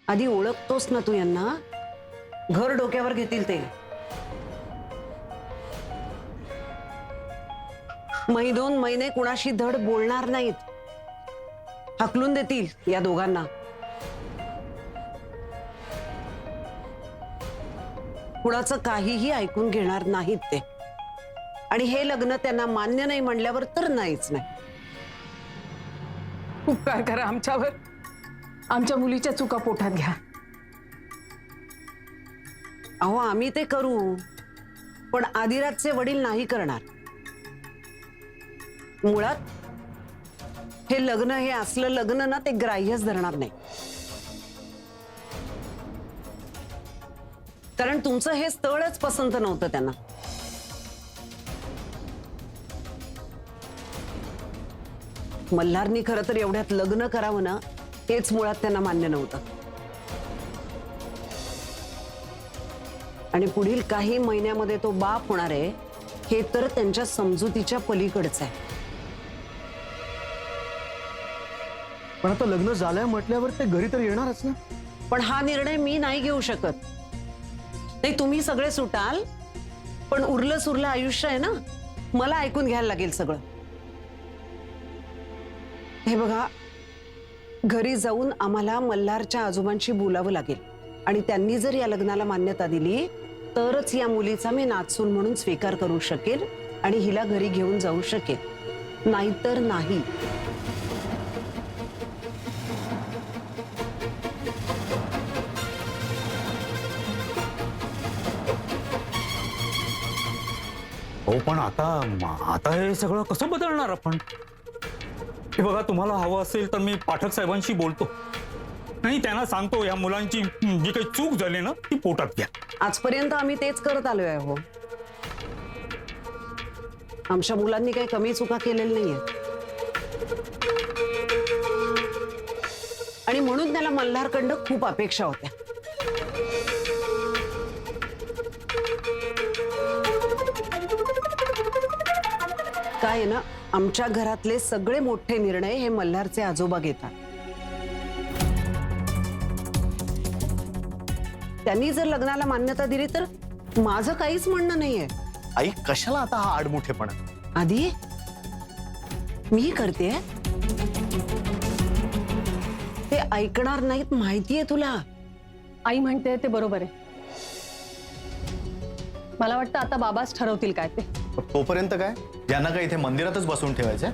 आधी ओळखतोस ना तू यांना, घर डोक्यावर घेतील ते. दोन महिने कुणाशी धड बोलणार नाहीत, हाकलून देतील या दोघांना. कुणाचं काहीही ऐकून घेणार नाहीत ते. आणि हे लग्न त्यांना मान्य नाही म्हणल्यावर तर नाहीच नाही. उपकार करा आमच्यावर, आमच्या मुलीच्या चुका पोटात घ्या. अहो आम्ही ते करू, पण आदिराजचे वडील नाही करणार. मुळात हे लग्न, हे असलं लग्न ना, ते ग्राह्यच धरणार नाही. कारण तुमचं हे स्थळच पसंत नव्हतं त्यांना. मल्हारनी खरं तर एवढ्यात लग्न करावं ना, हेच मुळात त्यांना मान्य नव्हतं. आणि पुढील काही महिन्यामध्ये तो बाप होणार आहे, हे तर त्यांच्या समजुतीच्या पलीकडचं आहे. पण आता लग्न झालंय म्हटल्यावर ते घरी तर येणारच ना. पण हा निर्णय मी नाही घेऊ शकत. नाही, तुम्ही सगळे सुटाल, पण उरलं सुरलं आयुष्य आहे ना, मला ऐकून घ्यायला लागेल सगळं. हे बघा, घरी जाऊन आम्हाला मल्हारच्या आजोबांशी बोलावं लागेल. आणि त्यांनी जर या लग्नाला मान्यता दिली तरच या मुलीचा मी नातसून म्हणून स्वीकार करू शकेल आणि हिला घरी घेऊन जाऊ शकेल, नाहीतर नाही. हो, पण आता हे सगळं कसं बदलणार आपण? हे बघा, तुम्हाला हवं असेल तर मी पाठक साहेबांशी बोलतो. नाही, त्यांना सांगतो या मुलांची जी काही चूक झाली ना, ती पोटात घ्या. आजपर्यंत आम्ही तेच करत आलोय. हो, आमच्या मुलांनी काही कमी चुका केलेल्या नाहीये. आणि म्हणून त्याला मल्हारकडं खूप अपेक्षा होत्या. काय ना, आमच्या घरातले सगळे मोठे निर्णय हे मल्हारचे आजोबा घेतात. त्यांनी जर लग्नाला मान्यता दिली तर माझं काहीच म्हणणं नाहीये. आई, कशाला आता हा आडमुठेपणा? आधी मी करते, ते ऐकणार नाहीत, माहितीये तुला. आई म्हणते ते बरोबर आहे. मला वाटतं आता बाबाच ठरवतील काय ते. तोपर्यंत काय, यांना काय इथे मंदिरातच बसून ठेवायचंय?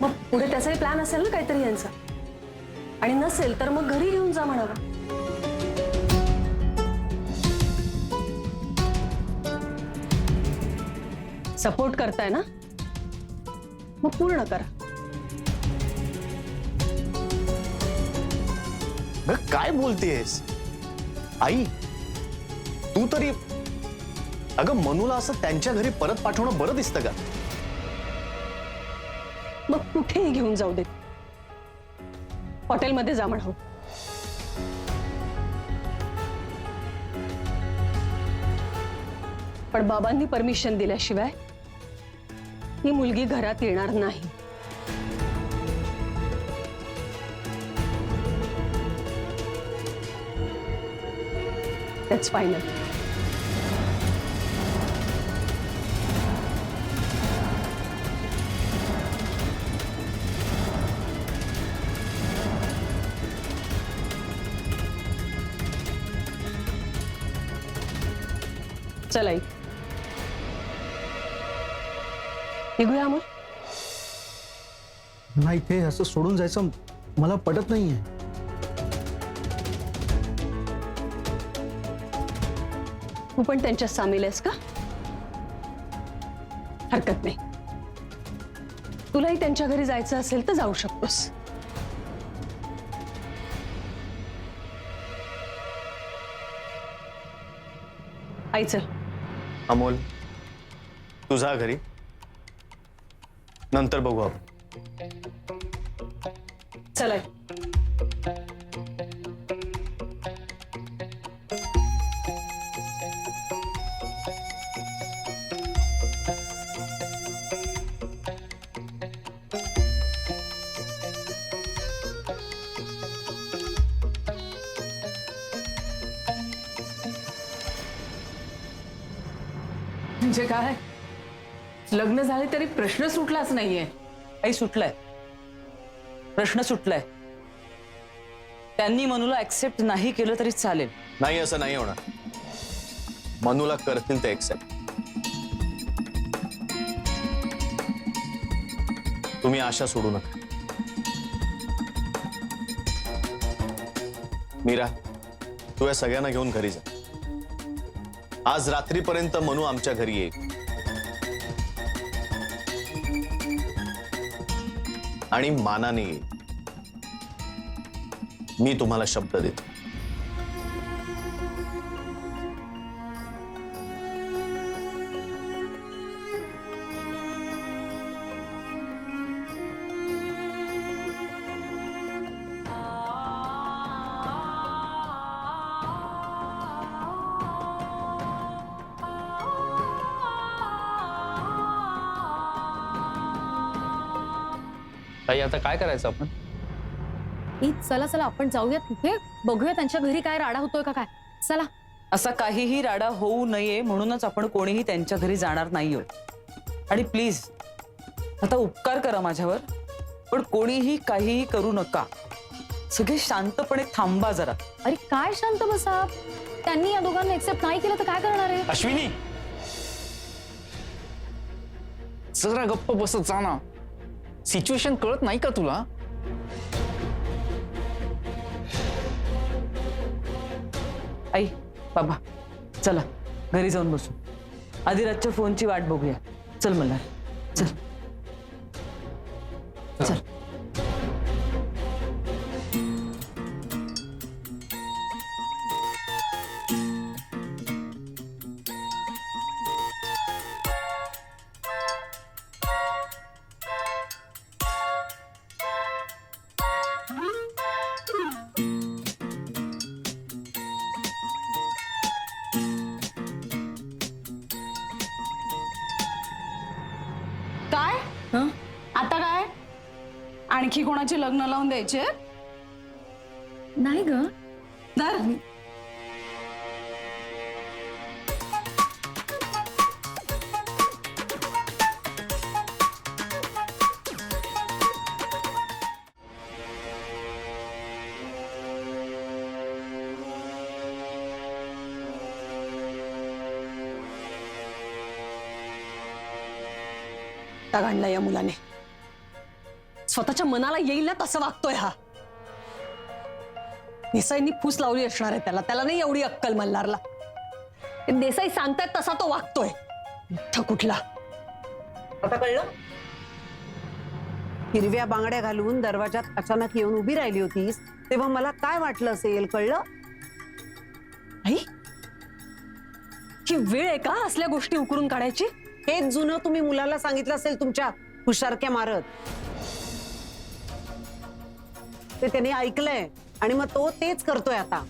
मग पुढे त्याचाही प्लॅन असेल ना काहीतरी यांचा. आणि नसेल तर मग घरी घेऊन जा म्हणावं. सपोर्ट करताय ना, मग पूर्ण करा. काय बोलतेस आई? तू तरी, अगं मनूला असं त्यांच्या घरी परत पाठवणं बरं दिसतं का? मग कुठेही घेऊन जाऊ देत, हॉटेलमध्ये जा म्हणावं. पण बाबांनी परमिशन दिल्याशिवाय ही मुलगी घरात येणार नाही. That's final. चल आई, निघूया अमोल. नाही, ते असं सोडून जायचं मला पटत नाहीये. तू पण त्यांच्यात सामील आहेस का? हरकत नाही, तुलाही त्यांच्या घरी जायचं असेल तर जाऊ शकतोस. आई चल. अमोल, तुझा घरी, नंतर बघू आपण. चल आई. म्हणजे काय? लग्न झाले तरी प्रश्न सुटलाच नाहीये. काही सुटलाय, प्रश्न सुटलाय. त्यांनी मनूला ऍक्सेप्ट नाही केलं तरी चालेल. नाही, असं नाही होणार. मनूला करतील ते एक्सेप्ट. तुम्ही आशा सोडू नका. मीरा, तू या सगळ्यांना घेऊन घरी जा. आज रात्रीपर्यंत मनू आमच्या घरी येईल आणि मानाने येईल. मी तुम्हाला शब्द देतो. ताई आता काय करायचं आपण? चला चला आपण जाऊया तिथे बघूया त्यांच्या घरी काय राडा होतोय का काय. चला. असा काहीही राडा होऊ नये म्हणूनच आपण कोणीही त्यांच्या घरी जाणार नाहीयो. आणि प्लीज आता उपकार करा माझ्यावर, पण कोणीही काहीही करू नका. सगळे शांतपणे थांबा जरा. अरे काय शांत बसा, त्यांनी या दोघांना एक्सेप्ट नाही केलं तर काय करणार आहे. अश्विनी, जरा गप्प बसत जा ना. सिच्युएशन कळत नाही का तुला? आई बाबा चला घरी जाऊन बसू. आदिराजच्या फोनची वाट बघूया. चल मला, चल चल. काय आता काय आणखी कोणाचे लग्न लावून द्यायचे? नाही ग. धर. वैताग आणला या मुलाने. स्वतःच्या मनाला येईल ना तसं वागतोय हा. देसाईंनी फूस लावली असणार आहे त्याला. त्याला नाही एवढी अक्कल मल्हारला. देसाई सांगतायत तसा तो वागतोय. इथं कुठला. आता कळलं? हिरव्या बांगड्या घालून दरवाजात अचानक येऊन उभी राहिली होतीस तेव्हा मला काय वाटलं असेल कळलं? आई ही वेळ आहे का असल्या गोष्टी उकरून काढायची? हेच जुनं तुम्ही मुलाला सांगितलं असेल तुमच्या हुशारक्या मारत. ते त्याने ऐकलंय आणि मग तो तेच करतोय आता.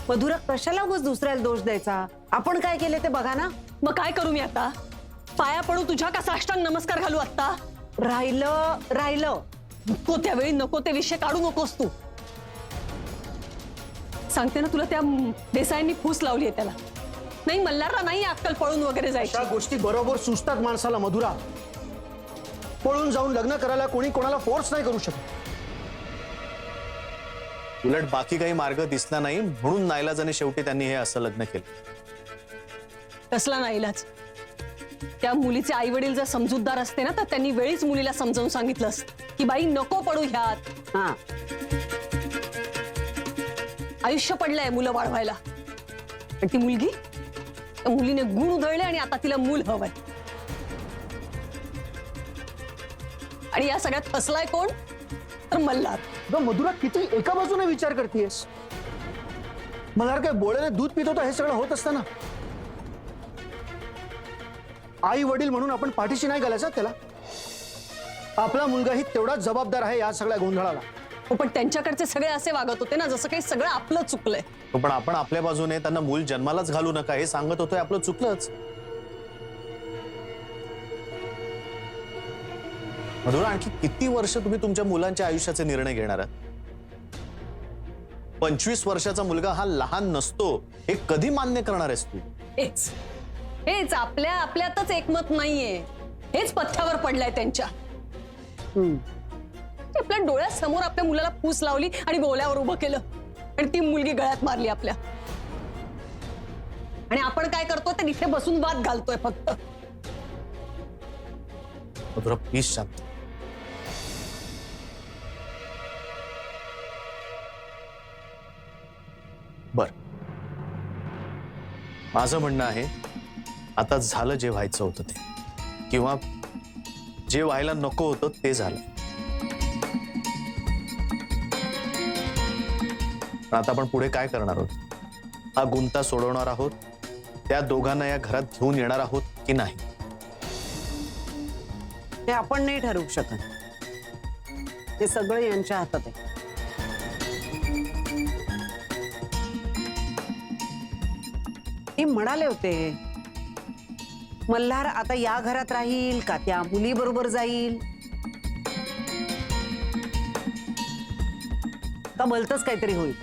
मधुरा, कशाला उगाच दुसऱ्याला दोष द्यायचा? आपण काय केले ते बघा ना. मग काय करू मी आता? पाया पडू तुझ्या का साष्टांग नमस्कार घालू आता? राहिलं नको त्यावेळी नको ते विषय काढू नकोस तू. सांगते ना तुला, त्या देसाईंनी फूस लावली आहे त्याला. नाही मल्हारला नाही अक्कल पळून वगैरे जायची. अशा गोष्टी बरोबर सुचतात माणसाला मधुरा. पळून जाऊन लग्न करायला कोणी कोणाला फोर्स नाही करू शकत. उलट बाकी काही मार्ग दिसला नाही म्हणून नाईलाजाने शेवटी त्यांनी हे असं लग्न केलं. कसला नाईलाज? त्या मुलीचे आई वडील जर समजूतदार असते ना तर त्यांनी वेळीच मुलीला समजावून सांगितलं असतं की बाई नको पडू ह्यात. हा, आयुष्य पडलंय मुलं वाढवायला. पण ती मुलगी, त्या मुलीने गुण उधळले आणि आता तिला मूल हवंय. आणि या सगळ्यात फसलाय कोण? तर मल्हार. मधुरा, किती एका बाजूने विचार करतेस. मल्हार काय बोळ्याने दूध पित होता हे सगळं होत असताना? आई वडील म्हणून आपण पाठीशी नाही घालायचा त्याला. आपला मुलगाही तेवढाच जबाबदार आहे या सगळ्या गोंधळाला. हो, पण त्यांच्याकडचे सगळे असे वागत होते ना जसं काही सगळं आपलं चुकलंय. पण आपण आपल्या बाजूने त्यांना मूल जन्मालाच घालू नका हे सांगत होतोय. आपलं चुकलंच. मधुरा, आणखी किती वर्ष तुम्ही तुमच्या मुलांच्या आयुष्याचे निर्णय घेणार आहात? 25 वर्षाचा मुलगा हा लहान नसतो हे कधी मान्य करणार आहेस तू? हेच हेच आपल्या आपल्यातच एकमत नाहीये. हेच पथ्यावर पडलंय त्यांच्या. ते आपल्या डोळ्यासमोर आपल्या मुलाला फूस लावली आणि बोल्यावर उभं केलं आणि ती मुलगी गळ्यात मारली आपल्या. आणि आपण काय करतो ते इथे बसून वाद घालतोय फक्त. मधुरा प्लीज शांत. बर, माझं म्हणणं आहे आता झालं जे व्हायचं होतं ते, किंवा जे व्हायला नको होतं ते झालं. पण आता आपण पुढे काय करणार आहोत? हा गुंता सोडवणार आहोत, त्या दोघांना या घरात घेऊन येणार आहोत की नाही? ते आपण नाही ठरवू शकत. ते सगळं यांच्या हातात आहे. ते म्हणाले होते मल्हार आता या घरात राहील का त्या मुली बरोबर जाईल का भलतच काहीतरी होईल,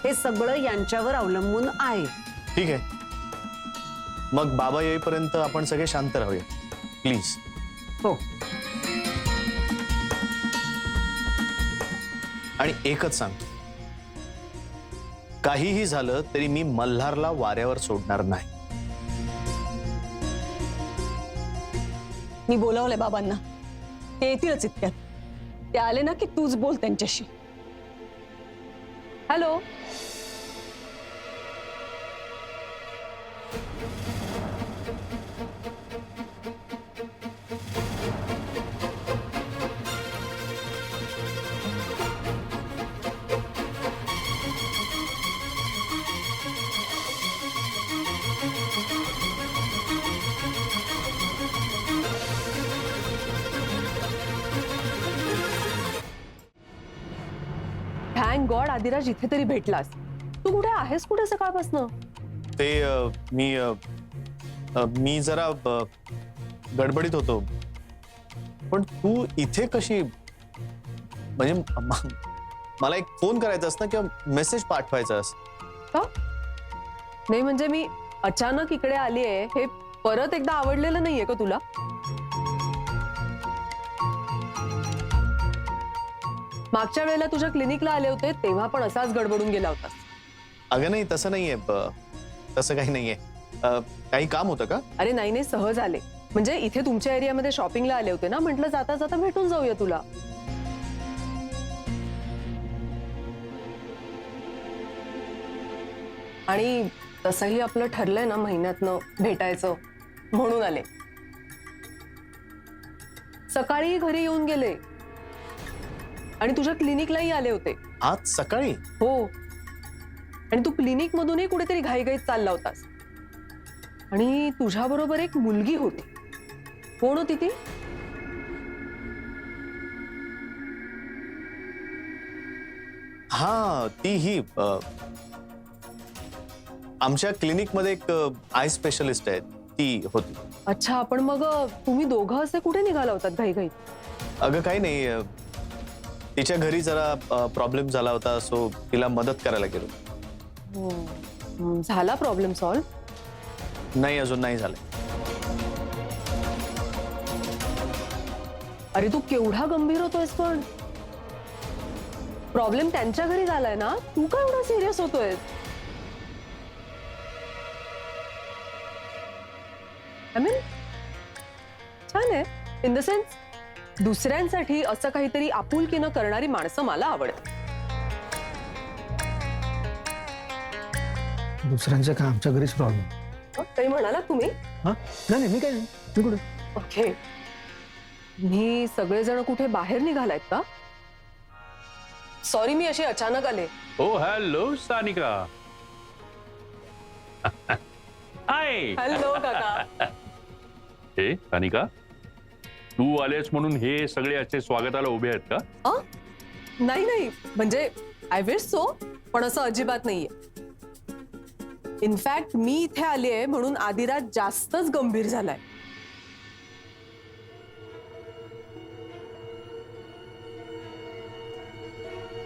हे सगळं यांच्यावर अवलंबून आहे. ठीक आहे, मग बाबा येईपर्यंत आपण सगळे शांत राहूया प्लीज. हो, आणि एकच सांगतो, काहीही झालं तरी मी मल्हारला वाऱ्यावर सोडणार नाही. मी बोलावलंय बाबांना, ते येतीलच इतक्यात. ते आले ना की तूच बोल त्यांच्याशी. हॅलो. थँक गॉड आदिराज इथे तरी भेटलास. तू कुठे आहेस? कुठे सकाळपासून? ते मी जरा गडबडीत होतो. पण तू इथे कशी? म्हणजे मला एक फोन करायचास ना किंवा मेसेज पाठवायचास? का? नाही म्हणजे मी अचानक इकडे आली आहे हे परत एकदा आवडलेलं नाहीये का तुला? मागच्या वेळेला तुझ्या क्लिनिकला आले होते तेव्हा पण असाच गडबडून गेला होतास. अगं नाही, तसं नाहीये. तसं काही नाहीये. काही काम होतं का? अरे नाही नाही, सहज आले. म्हणजे इथे तुमच्या एरियामध्ये शॉपिंगला आले होते ना, म्हटलं जाता जाता भेटून जाऊया तुला. आणि तसंही आपलं ठरलंय ना महिन्यातनं भेटायचं, म्हणून आले. सकाळी घरी येऊन गेले आणि तुझ्या क्लिनिकलाही आले होते. आज सकाळी? हो. आणि तू क्लिनिक मधूनही कुठेतरी घाईघाईत चालला होतास. आणि तुझ्या बरोबर एक मुलगी होती. कोण होती ती? हा, ती ही आमच्या क्लिनिक मध्ये एक आय स्पेशलिस्ट आहे, ती होती. अच्छा, पण मग तुम्ही दोघं असे कुठे निघाला होतात घाईघाईत? अगं काही नाही, तिच्या घरी जरा प्रॉब्लेम झाला होता, सो तिला मदत करायला गेलो. झाला प्रॉब्लेम सॉल्व? नाही, अजून नाही झालं. अरे तू केवढा गंभीर होतोयस पण. प्रॉब्लेम त्यांच्या घरी झालाय ना, तू का एवढा सिरियस होतोय? आय मीन छान आहे. इन द सेन्स दुसऱ्यांसाठी असं काहीतरी आपुलकीनं करणारी माणसं मला आवडतात. दुसऱ्यांचं काय, आमच्या घरीच प्रॉब्लेम. काही म्हणाला तुम्ही? नाही, मी काय नाही. मी कुठे? ओके. मी सगळेजण कुठे बाहेर निघालायत का? सॉरी, मी अशी अचानक आले. ओ हॅलो सानिका. हाय. हॅलो काका. हे सानिका, तू आलेस म्हणून हे सगळे असे स्वागताला उभे आहेत का? नाही नाही, म्हणजे आय विश सो, पण असं अजिबात नाहीये. इनफॅक्ट मी इथे आली आहे म्हणून आदिराज जास्तच गंभीर झालाय.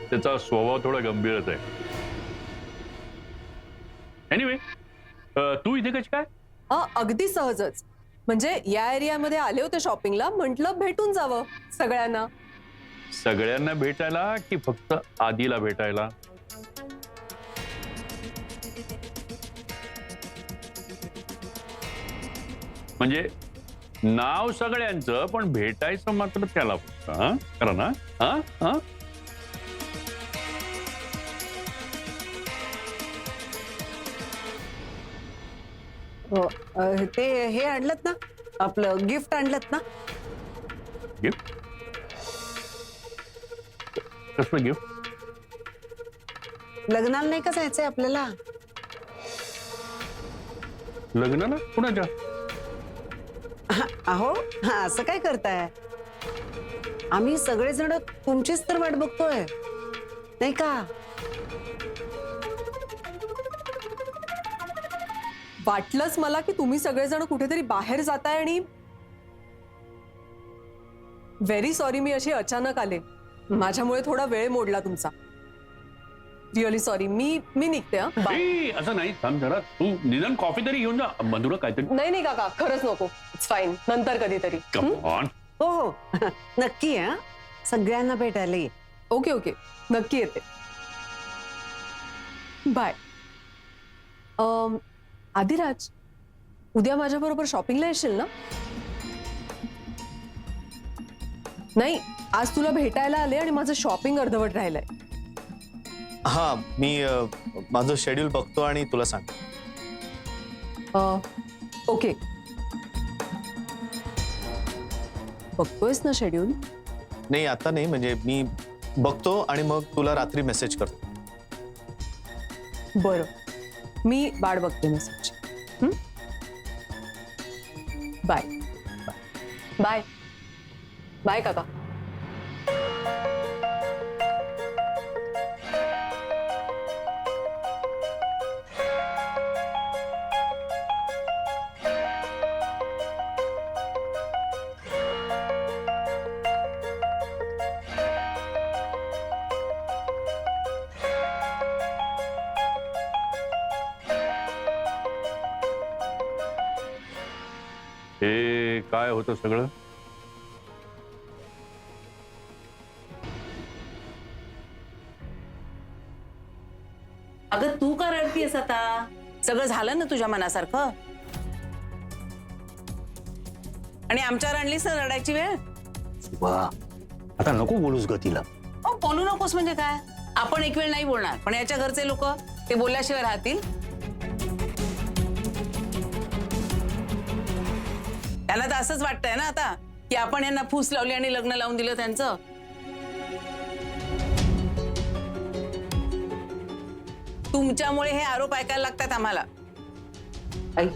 त्याचा स्वभाव थोडा गंभीरच आहे. एनिवे, तू इथे कशी काय? अगदी सहजच. म्हणजे या एरियामध्ये आले होते शॉपिंगला, म्हटलं भेटून जावं सगळ्यांना. सगळ्यांना भेटायला की फक्त आधीला भेटायला? म्हणजे नाव सगळ्यांचं, पण भेटायचं मात्र त्याला फक्त. हा खरं ना? हा हा. ते हे आणलं ना, आपलं गिफ्ट आणलं ना. गिफ्ट? कसलं गिफ्ट? लग्नाला नाही का जायचंय आपल्याला? लग्नाला कुणाच्या? अहो असं काय करताय? आम्ही सगळेजण तुमचीच तर वाट बघतोय, नाही का? वाटलंच मला की तुम्ही सगळेजण कुठेतरी बाहेर जाताय आणि व्हेरी सॉरी, मी अशी अचानक आले. माझ्यामुळे थोडा वेळ मोडला तुमचा. Really sorry. मी निघते. बाय. ए, असं नाही, थांब जरा. तू निदान कॉफी तरी घेऊन जा. मधुरा काहीतरी. नाही काका, खरंच नको. इट्स फाईन, नंतर कधीतरी. Come on. हो हो नक्की. सगळ्यांना भेटायला ये. ओके, नक्की येते. बाय. आदिराज, उद्या माझ्या बरोबर शॉपिंगला येशील ना? नाही, आज तुला भेटायला आले आणि माझं शॉपिंग अर्धवट राहिलंय. हा, मी माझं शेड्यूल बघतो आणि तुला सांग. ओके. बघतोयस ना शेड्यूल? नाही आता नाही, म्हणजे मी बघतो आणि मग तुला रात्री मेसेज करतो. बरं, मी वाट बघते मेसेज. बाय. बाय बाय काका. हे काय होतं सगळं? अगं तू का रडतीयस आता? सगळं झालं ना तुझ्या मनासारखं? आणि आमच्यावर आणलीस ना रडायची वेळ? वा, आता नको बोलूस ग तिला. बोलू नकोस म्हणजे काय? आपण एक वेळ नाही बोलणार, पण याच्या घरचे लोक ते बोलल्याशिवाय राहतील? त्यांना तर असंच वाटतंय ना आता की आपण यांना फूस लावली आणि लग्न लावून दिलं त्यांचं. तुमच्यामुळे हे आरोप ऐकायला लागतात आम्हाला. आई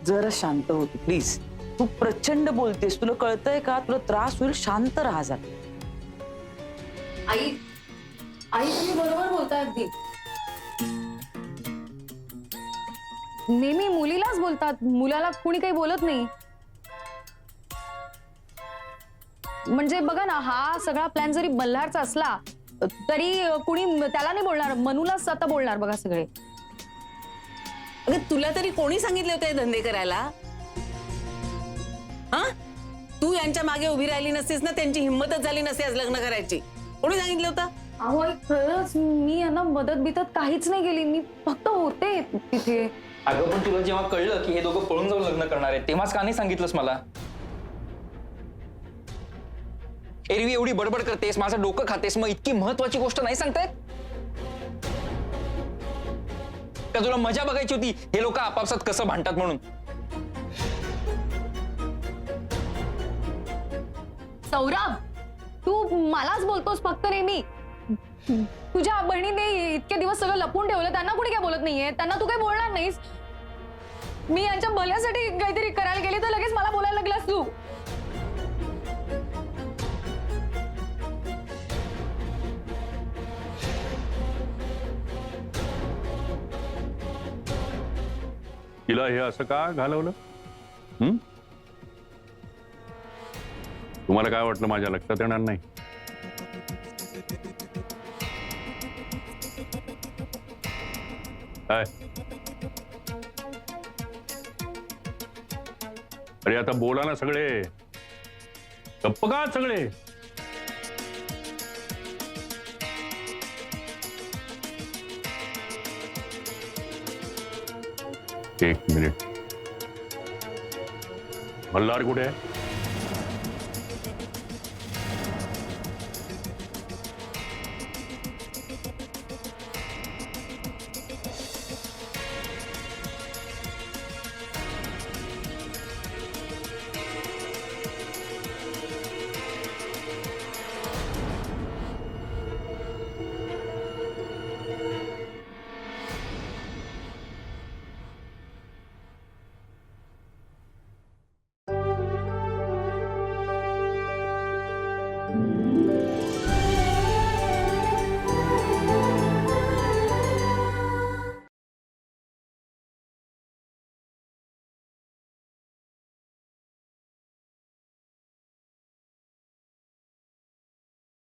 जरा शांत होती प्लीज. तू प्रचंड बोलतेस, तुला कळतंय का? तुला त्रास होईल, शांत राहा जरा. आई तुम्ही बरोबर बोलताय अगदी. नेहमी मुलीलाच बोलतात, मुलाला कुणी काही बोलत नाही. म्हणजे बघा ना, हा सगळा प्लॅन जरी मल्हारचा असला तरी कुणी त्याला नाही बोलणार, मनूलाच आता बोलणार बघा सगळे. अगं तुला तरी कोणी सांगितले होते धंदे करायला? हा, तू यांच्या मागे उभी राहिली नसतीस ना, त्यांची हिंमतच झाली नसती आज लग्न करायची. कोणी सांगितलं होतं? अहो आई, खरंच मी यांना मदत बितत काहीच नाही केली, मी फक्त होते तिथे. अगं पण तुला जेव्हा कळलं की हे दोघं पळून जाऊन लग्न करणार आहेत, तेव्हाच का नाही सांगितलंस मला? एरवी एवढी बडबड करतेस, माझं डोकं खातेस, मग इतकी महत्वाची गोष्ट नाही सांगतायत का? तुला मजा बघायची होती हे लोक आपापसात कसं भांडतात म्हणून? सौरभ, तू मलाच बोलतोस फक्त नेहमी. तुझ्या बहिणीने इतके दिवस सगळं लपून ठेवलं, त्यांना कुणी काय बोलत नाहीये, त्यांना तू काही बोलणार नाहीस. मी यांच्या भल्यासाठी काहीतरी करायला गेली तर लगेच मला बोलायला लागलास तू. तिला हे असं का घालवलं? तुम्हाला काय वाटलं माझ्या लक्षात येणार नाही? काय अरे आता बोला ना सगळे, गप्प का सगळे? एक मिनिट, मल्हार कुठे आहे?